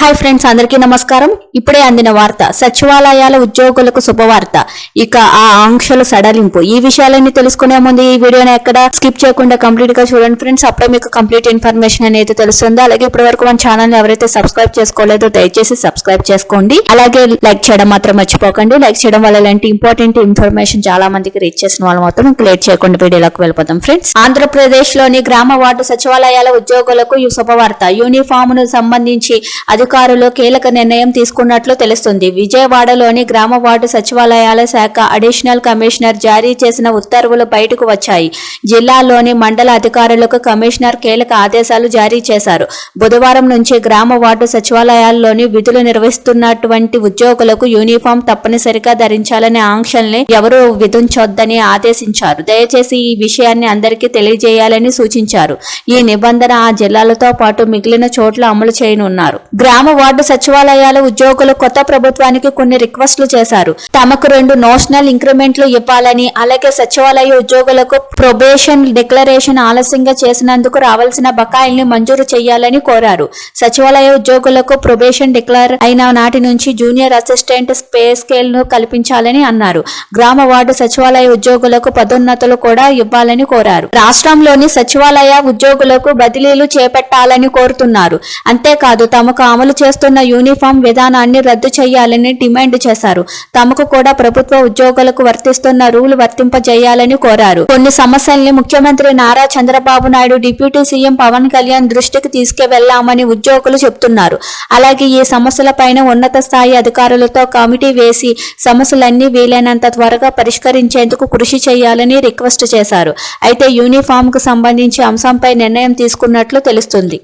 Hi friends, అందరికీ నమస్కారం. ఇప్పుడే అందిన వార్త. సచివాలయాల ఉద్యోగులకు శుభవార్త. ఇక ఆ ఆంక్షలు సడలింపు. ఈ విషయాలన్నీ తెలుసుకునే ముందు ఈ వీడియోని ఎక్కడ స్కిప్ చేయకుండా కంప్లీట్ గా చూడండి ఫ్రెండ్స్. అప్పుడే మీకు కంప్లీట్ ఇన్ఫర్మేషన్ అనేది తెలుస్తుంది. అలాగే ఇప్పటి వరకు మన ఛానల్ ఎవరైతే సబ్స్క్రైబ్ చేసుకోలేదో దయచేసి సబ్స్క్రైబ్ చేసుకోండి. అలాగే లైక్ చేయడం మాత్రం మర్చిపోకండి. లైక్ చేయడం వల్ల ఇలాంటి ఇంపార్టెంట్ ఇన్ఫర్మేషన్ చాలా మందికి రీచ్ చేసిన వాళ్ళు మాత్రం ఇంకా లేట్ చేయకుండా వీడియోలోకి వెళ్ళిపోతాం ఫ్రెండ్స్. ఆంధ్రప్రదేశ్ లోని గ్రామ వార్డు సచివాలయాల ఉద్యోగులకు ఈ శుభవార్త. యూనిఫామ్ ను సంబంధించి అధికారులు కీలక నిర్ణయం తీసుకున్నట్లు తెలుస్తుంది. విజయవాడలోని గ్రామ వార్డు సచివాలయాల శాఖ అడిషనల్ కమిషనర్ జారీ చేసిన ఉత్తర్వులు బయటకు వచ్చాయి. జిల్లాలోని మండల అధికారులకు కమిషనర్ కీలక ఆదేశాలు జారీ చేశారు. బుధవారం నుంచి గ్రామ వార్డు సచివాలయాల్లోని విధులు నిర్వహిస్తున్నటువంటి ఉద్యోగులకు యూనిఫామ్ తప్పనిసరిగా ధరించాలనే ఆంక్షల్ని ఎవరూ విధించొద్దని ఆదేశించారు. దయచేసి ఈ విషయాన్ని అందరికీ తెలియజేయాలని సూచించారు. ఈ నిబంధన ఆ జిల్లాలతో పాటు మిగిలిన చోట్ల అమలు చేయనున్నారు. గ్రామ వార్డు సచివాలయాల ఉద్యోగులు కొత్త ప్రభుత్వానికి కొన్ని రిక్వెస్ట్లు చేశారు. తమకు 2 నోషనల్ ఇంక్రిమెంట్లు ఇవ్వాలని, అలాగే సచివాలయ ఉద్యోగులకు ప్రొబేషన్ డిక్లరేషన్ ఆలస్యంగా చేసినందుకు రావాల్సిన బకాయిల్ని మంజూరు చేయాలని కోరారు. సచివాలయ ఉద్యోగులకు ప్రొబేషన్ డిక్లేర్ అయిన నాటి నుంచి జూనియర్ అసిస్టెంట్ పే స్కేల్ ను కల్పించాలని అన్నారు. గ్రామ వార్డు సచివాలయ ఉద్యోగులకు పదోన్నతులు కూడా ఇవ్వాలని కోరారు. రాష్ట్రంలోని సచివాలయ ఉద్యోగులకు బదిలీలు చేపట్టాలని కోరుతున్నారు. అంతేకాదు తమకు అమలు చేస్తున్న యూనిఫామ్ విధానాన్ని రద్దు చేయాలని డిమాండ్ చేశారు. తమకు కూడా ప్రభుత్వ ఉద్యోగులకు వర్తిస్తున్న రూల్ వర్తింపజేయాలని కోరారు. కొన్ని సమస్యల్ని ముఖ్యమంత్రి నారా చంద్రబాబు నాయుడు, డిప్యూటీ సీఎం పవన్ కళ్యాణ్ దృష్టికి తీసుకువెళ్లామని ఉద్యోగులు చెబుతున్నారు. అలాగే ఈ సమస్యలపైన ఉన్నత స్థాయి అధికారులతో కమిటీ వేసి సమస్యలన్నీ వీలైనంత త్వరగా పరిష్కరించేందుకు కృషి చేయాలని రిక్వెస్ట్ చేశారు. అయితే యూనిఫామ్ కు సంబంధించి అంశంపై నిర్ణయం తీసుకున్నట్లు తెలుస్తుంది.